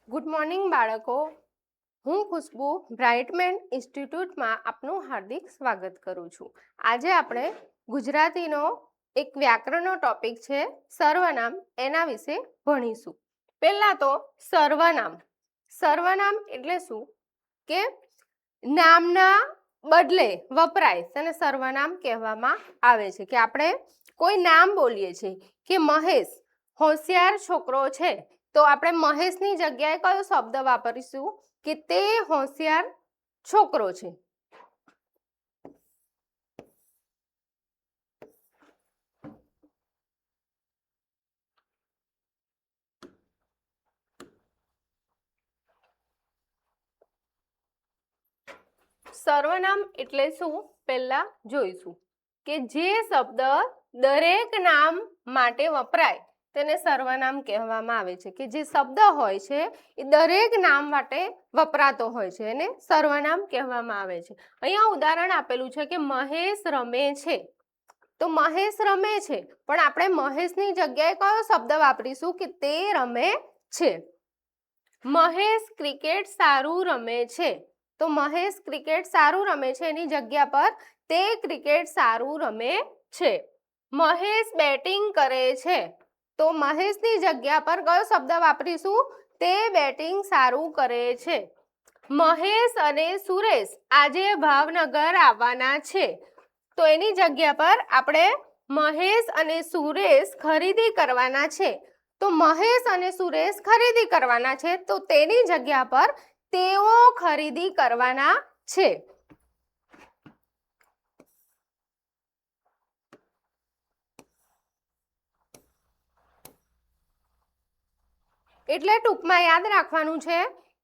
Good morning બાળકો, હું ખુશ્બુ બ્રાઇટમેન્ટ ઇન્સ્ટિટ્યૂટમાં આપનું હાર્દિક સ્વાગત કરું છું. આજે આપણે ગુજરાતીનો એક વ્યાકરણનો ટોપિક છે સર્વનામ, એના વિશે ભણીશું. પહેલા તો સર્વનામ. સર્વનામ એટલે શું કે નામના બદલે વપરાય તેને સર્વનામ કહેવામાં આવે છે. કે આપણે કોઈ નામ બોલીએ છીએ કે મહેશ હોશિયાર છોકરો છે, તો આપણે મહેશની જગ્યાએ કયો શબ્દ વાપરીશું કે તે હોશિયાર છોકરો છે. સર્વનામ એટલે શું પહેલા જોઈશું કે જે શબ્દ દરેક નામ માટે વપરાય તેને સર્વનામ કહેવામાં આવે છે. કે જે શબ્દ હોય છે એ દરેક નામ માટે વપરાતો હોય છે એને સર્વનામ કહેવામાં આવે છે. અહીંયા ઉદાહરણ આપેલું છે કે મહેશ રમે છે, તો મહેશ રમે છે પણ આપણે મહેશની જગ્યાએ કયો શબ્દ વાપરીશું કે તે રમે છે. મહેશ ક્રિકેટ સારું રમે છે, તો મહેશ ક્રિકેટ સારું રમે છે એની જગ્યા પર તે ક્રિકેટ સારું રમે છે. મહેશ બેટિંગ કરે છે, તો મહેશની જગ્યા પર કયો શબ્દ વાપરીશું તે બેટિંગ સારું કરે છે. મહેશ અને સુરેશ આજે ભાવનગર આવવાના છે, તો એની જગ્યા પર આપણે મહેશ અને સુરેશ ખરીદી કરવાના છે, તો મહેશ અને સુરેશ ખરીદી કરવાના છે તો તેની જગ્યા પર તેઓ ખરીદી કરવાના છે. એટલે ટૂંકમાં યાદ રાખવાનું છે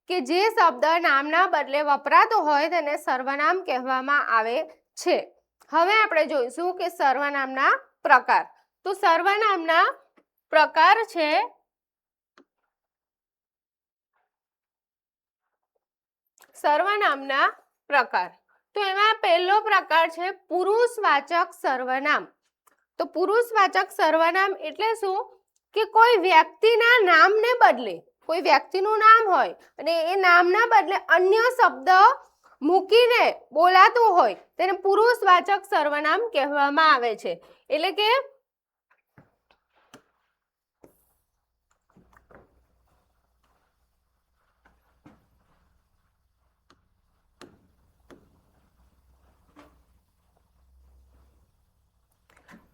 કે જે શબ્દ નામના બદલે વપરાતો હોય તેને સર્વનામ કહેવામાં આવે છે. હવે આપણે જોઈશું કે સર્વનામના પ્રકાર. તો સર્વનામના પ્રકાર છે સર્વનામના પ્રકાર. તો એમાં પહેલો પ્રકાર છે પુરુષવાચક સર્વનામ. તો પુરુષવાચક સર્વનામ એટલે શું કે કોઈ વ્યક્તિના નામને બદલે, કોઈ વ્યક્તિનું નામ હોય અને એ નામના બદલે અન્ય શબ્દ મૂકીને બોલાતું હોય તેને પુરુષવાચક સર્વનામ કહેવામાં આવે છે. એટલે કે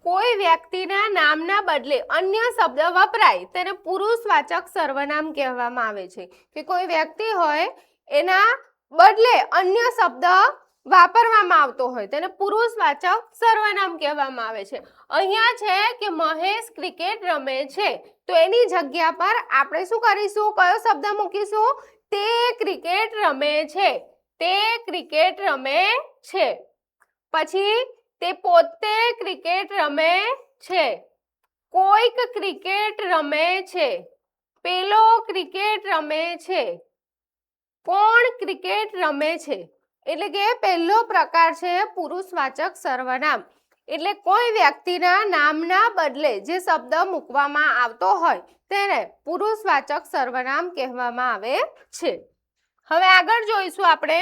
કોઈ વ્યક્તિના નામના બદલે અન્ય શબ્દ વપરાય તેને પુરુષવાચક સર્વનામ કહેવામાં આવે છે. કે કોઈ વ્યક્તિ હોય એના બદલે અન્ય શબ્દ વાપરવામાં આવતો હોય તેને પુરુષવાચક સર્વનામ કહેવામાં આવે છે. અહીંયા છે કે મહેશ ક્રિકેટ રમે છે, તો એની જગ્યા પર આપણે શું કરીશું, કયો શબ્દ મૂકીશું, તે ક્રિકેટ રમે છે, તે ક્રિકેટ રમે છે. પછી તે પોતે ક્રિકેટ રમે છે, કોઈક ક્રિકેટ રમે છે, પેલો ક્રિકેટ રમે છે, કોણ ક્રિકેટ રમે છે. એટલે કે પહેલો પ્રકાર છે પુરુષવાચક સર્વનામ. એટલે કોઈ વ્યક્તિના નામના બદલે જે શબ્દ મૂકવામાં આવતો હોય તેને પુરુષવાચક સર્વનામ કહેવામાં આવે છે. હવે આગળ જોઈશું આપણે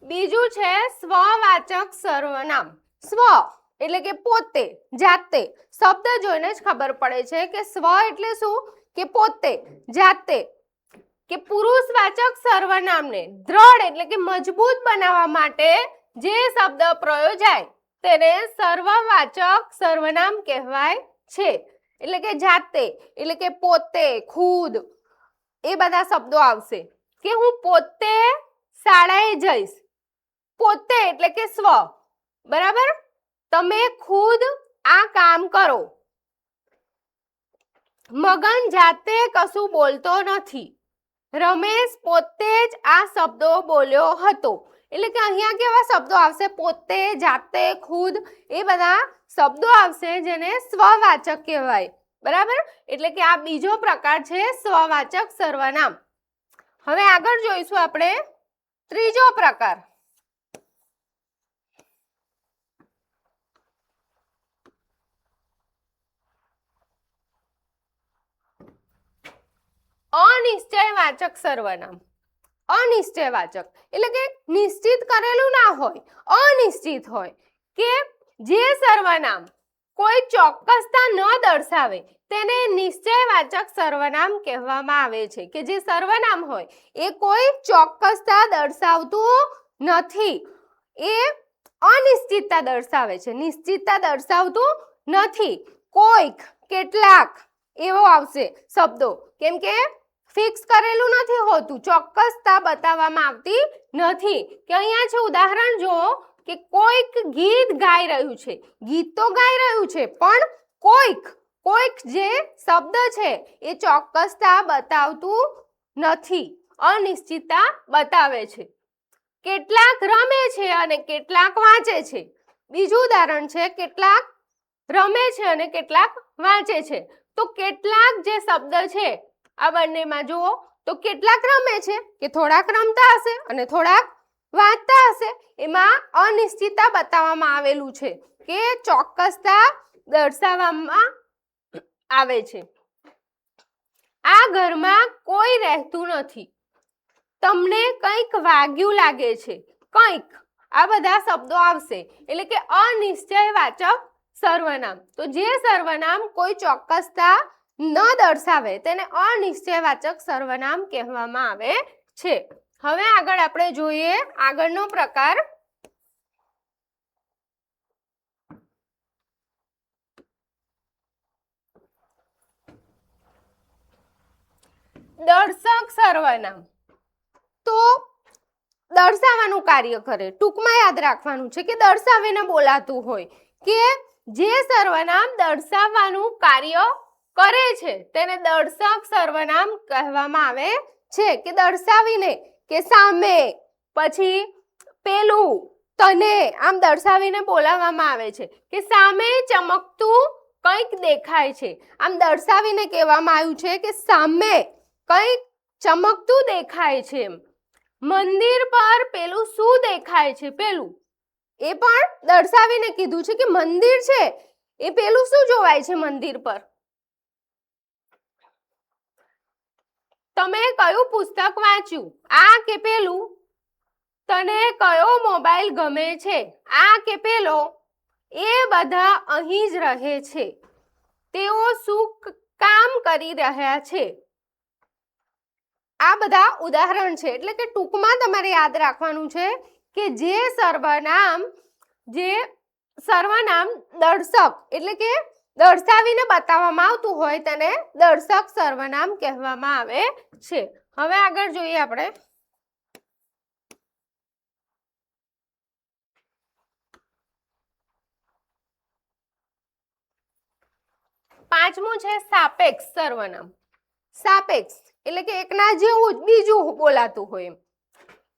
બીજું છે સ્વવાચક સર્વનામ. સ્વ એટલે કે પોતે, જાતે. શબ્દ જોઈને જ ખબર પડે છે કે સ્વ એટલે શું કે પોતે, જાતે. કે પુરુષવાચક સર્વનામને દ્રઢ એટલે કે મજબૂત બનાવવા માટે જે શબ્દ પ્રયોજાય તેને સર્વવાચક સર્વનામ કહેવાય છે. એટલે કે જાતે એટલે કે પોતે, ખુદ, એ બધા શબ્દો આવશે. કે હું પોતે શાળાએ જઈશ, પોતે એટલે કે સ્વ, બરાબર. તમે ખુદ આ કામ કરો. મગન જાતે કશું બોલતો નથી, રમેશ પોતે જ આ શબ્દો બોલ્યો હતો. એટલે કે અહીંયા કેવા શબ્દો આવશે, પોતે, જાતે, ખુદ, એ બધા શબ્દો આવશે જેને સ્વવાચક કહેવાય, બરાબર. એટલે કે આ બીજો પ્રકાર છે સ્વવાચક સર્વનામ. હવે આગળ જોઈશું આપણે ત્રીજો પ્રકાર. અનિશ્ચયવાચક સર્વનામ. અનિશ્ચયવાચક એટલે કે નિશ્ચિત કરેલું ના હોય, અનિશ્ચિત હોય, કે જે સર્વનામ કોઈ ચોક્કસતા ન દર્શાવે તેને નિશ્ચયવાચક સર્વનામ કહેવામાં આવે છે. કે જે સર્વનામ હોય એ કોઈ ચોક્કસતા દર્શાવતું નથી, એ અનિશ્ચિતતા દર્શાવે છે, નિશ્ચિતતા દર્શાવતું નથી. કોઈક, કેટલાક એવો આવશે શબ્દો, કેમ કે ફિક્સ કરેલું નથી હોતું, ચોક્કસતા બતાવવામાં આવતી નથી. કે અહીંયા છે ઉદાહરણ જુઓ કે કોઈક ગીત ગાઈ રહ્યું છે, ગીત તો ગાઈ રહ્યું છે પણ કોઈક જે શબ્દ છે એ ચોક્કસતા બતાવતું નથી, અનિશ્ચિતતા બતાવે છે. કેટલાક રમે છે અને કેટલાક વાંચે છે. બીજું ઉદાહરણ છે કેટલાક રમે છે અને કેટલાક વાંચે છે. તો કેટલાક જે શબ્દ છે આ બંનેમાં જુઓ તો કેટલાક રમે છે કે થોડાક રમતા હશે અને થોડાક વાંચતા હશે, એમાં અનિશ્ચિતતા બતાવવામાં આવેલું છે કે ચોક્કસતા દર્શાવવામાં આવે છે. આ ઘરમાં કોઈ રહેતું નથી, તમને કંઈક વાગ્યું લાગે છે, કંઈક, આ બધા શબ્દો આવશે એટલે કે અનિશ્ચયવાચક સર્વનામ. તો જે સર્વનામ કોઈ ચોક્કસતા ન દર્શાવે તેને અનિશ્ચયવાચક સર્વનામ કહેવામાં આવે છે. હવે આગળ આપણે જોઈએ આગળનો પ્રકાર દર્શક સર્વનામ. તો દર્શાવવાનું કાર્ય કરે, ટૂંકમાં યાદ રાખવાનું છે કે દર્શાવીને બોલાતું હોય, કે જે સર્વનામ દર્શાવવાનું કાર્ય કરે છે તેને દર્શક સર્વનામ કહેવામાં આવે છે. કે દર્શાવીને, કે સામે, પછી પેલું, તને, આમ દર્શાવીને બોલાવવામાં આવે છે. કે સામે ચમકતું કંઈક દેખાય છે, આમ દર્શાવીને કહેવામાં આવ્યું છે કે સામે કંઈક ચમકતું દેખાય છે. મંદિર પર પેલું શું દેખાય છે, પેલું, એ પણ દર્શાવીને કીધું છે કે મંદિર છે એ પેલું શું જોવાય છે મંદિર પર. તમે કયું પુસ્તક વાંચ્યું, આ કે પેલું. તને કયો મોબાઈલ ગમે છે, આ કે પેલો. એ બધા અહીં જ રહે છે, તેઓ શું કામ કરી રહ્યા છે. આ બધા ઉદાહરણ છે. એટલે કે ટૂંકમાં તમારે યાદ રાખવાનું છે કે જે સર્વનામ દર્શક એટલે કે દર્શાવીને બતાવવામાં આવતું હોય તેને દર્શક સર્વનામ કહેવામાં આવે છે. હવે આગળ જોઈએ આપણે પાંચમું છે સાપેક્ષ સર્વનામ. સાપેક્ષ એટલે કે એકના જેવું જ બીજું બોલાતું હોય,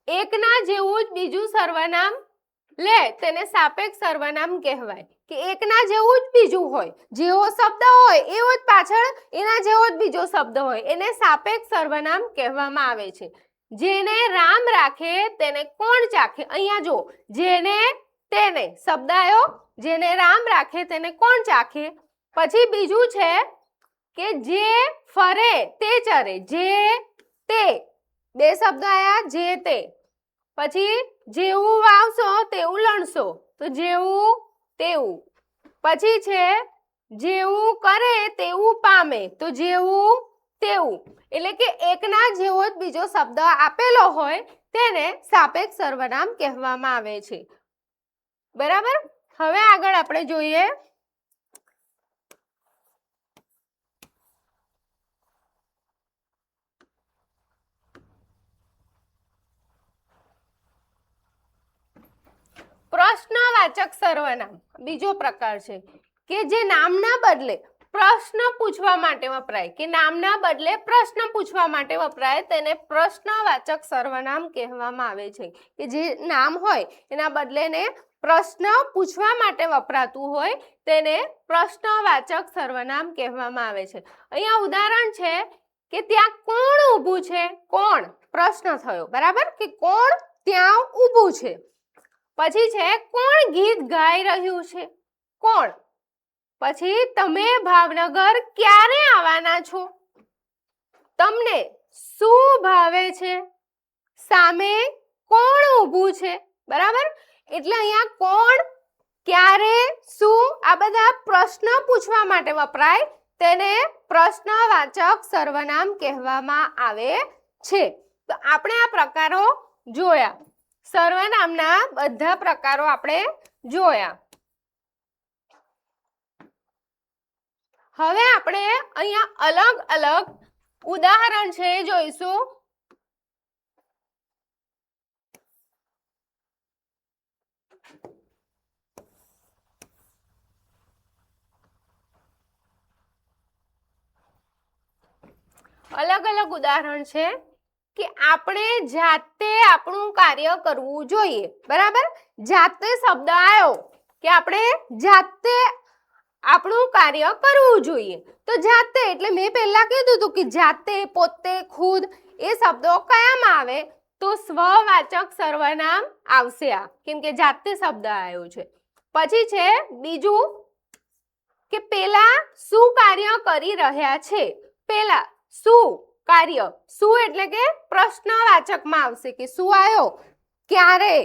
એકના જેવું જ બીજું સર્વનામ લે તેને સાપેક્ષ સર્વનામ કહેવાય. કે એકના જેવું જ બીજું હોય, જેવો શબ્દ હોય એવો જ પાછળ એના જેવો જ બીજો શબ્દ હોય, એને સાપેક્ષ સર્વનામ કહેવામાં આવે છે. જેને રામ રાખે તેને કોણ ચાખે. અહીંયા જો જેને તેને શબ્દ આવ્યો, જેને રામ રાખે તેને કોણ ચાખે. પછી બીજું છે કે જે ફરે તે ચરે, જે તે, બે શબ્દ આયા, જે તે. પછી જેવું વાવશો તેવું લણશો, તો જેવું તેવું. પછી છે જેવું કરે તેવું પામે, તો જેવું તેવું. એટલે કે એકના જેવો જ બીજો શબ્દ આપેલો હોય તેને સાપેક્ષ સર્વનામ કહેવામાં આવે છે. બરાબર. હવે આગળ આપણે જોઈએ પ્રશ્નવાચક સર્વનામ. બીજો પ્રકાર છે કે જે નામના બદલે પ્રશ્ન પૂછવા માટે વપરાય, કે નામના બદલે પ્રશ્ન પૂછવા માટે વપરાય તેને પ્રશ્નવાચક સર્વનામ કહેવામાં આવે છે. કે જે નામ હોય એના બદલે ને પ્રશ્ન પૂછવા માટે વપરાતું હોય તેને પ્રશ્નવાચક સર્વનામ કહેવામાં આવે છે. અહીંયા ઉદાહરણ છે કે ત્યાં કોણ ઊભું છે, કોણ. પ્રશ્ન થયો, બરાબર, કે કોણ ત્યાં ઊભું છે. પછી છે કોણ ગીત ગાઈ રહ્યું છે, કોણ. પછી તમે ભાવનગર ક્યારે આવવાના છો, તમને શું ભાવે છે, સામે કોણ ઊભું છે, બરાબર. એટલે અહીંયા કોણ, ક્યારે, શું આ બધા પ્રશ્ન પૂછવા માટે વપરાય, તેને પ્રશ્નવાચક સર્વનામ કહેવામાં આવે છે. તો આપણે આ પ્રકારો જોયા, સર્વનામના બધા પ્રકારો આપણે જોયા. હવે આપણે અહીંયા અલગ અલગ ઉદાહરણ છે જોઈશું. અલગ અલગ ઉદાહરણ છે કે આપણે જાતે આપણું કાર્ય કરવું જોઈએ, બરાબર. જાતે શબ્દ આવ્યો કે આપણે જાતે આપણું કાર્ય કરવું જોઈએ. તો જાતે એટલે મેં પહેલા કીધું હતું કે જાતે, પોતે, ખુદ એ શબ્દો કયામાં આવે, તો સ્વવાચક સર્વનામ આવશે આ, કેમ કે જાતે શબ્દ આવ્યો છે. પછી છે બીજું કે પેલા શું કાર્ય કરી રહ્યા છે, પેલા શું કાર્ય, શું એટલે કે પ્રશ્નવાચકમાં આવશે કે શું આવ્યો, ક્યારે,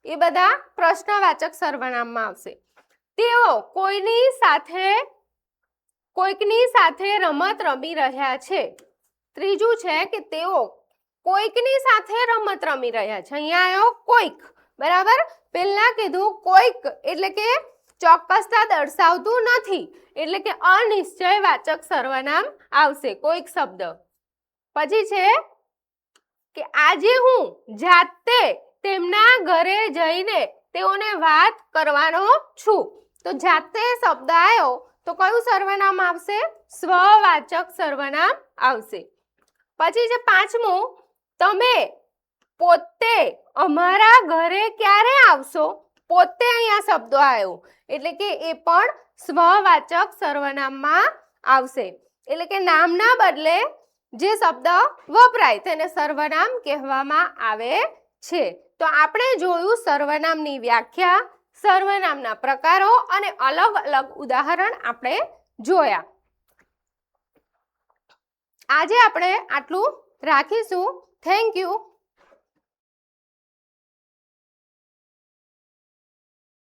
એ બધા પ્રશ્નવાચક સર્વનામમાં આવશે. તેઓ કોઈકની સાથે રમત રમી રહ્યા છે. ત્રીજું છે કે તેઓ કોઈકની સાથે રમત રમી રહ્યા છે, અહીંયા આવ્યો કોઈક, બરાબર. પહેલા કીધું કોઈક એટલે કે ચોક્કસતા દર્શાવતું નથી, એટલે કે અનિશ્ચયવાચક સર્વનામ આવશે કોઈક શબ્દ. પછી છે કે આજે હું જાતે તેમના ઘરે જઈને તેઓને વાત કરવાનો છું. તો જાતે શબ્દ આવ્યો તો કયું સર્વનામ આવશે, સ્વવાચક સર્વનામ આવશે. પછી છે પાંચમું, તમે પોતે અમારા ઘરે ક્યારે આવશો, પોતે અહીંયા શબ્દો આવ્યો એટલે કે એ પણ સ્વવાચક સર્વનામમાં આવશે. એટલે કે નામના બદલે જે શબ્દ વપરાય તેને સર્વનામ કહેવામાં આવે છે. તો આપણે જોયું સર્વનામની વ્યાખ્યા, સર્વનામના પ્રકારો અને અલગ અલગ ઉદાહરણ આપણે જોયા. આજે આપણે આટલું રાખીશું. Thank you.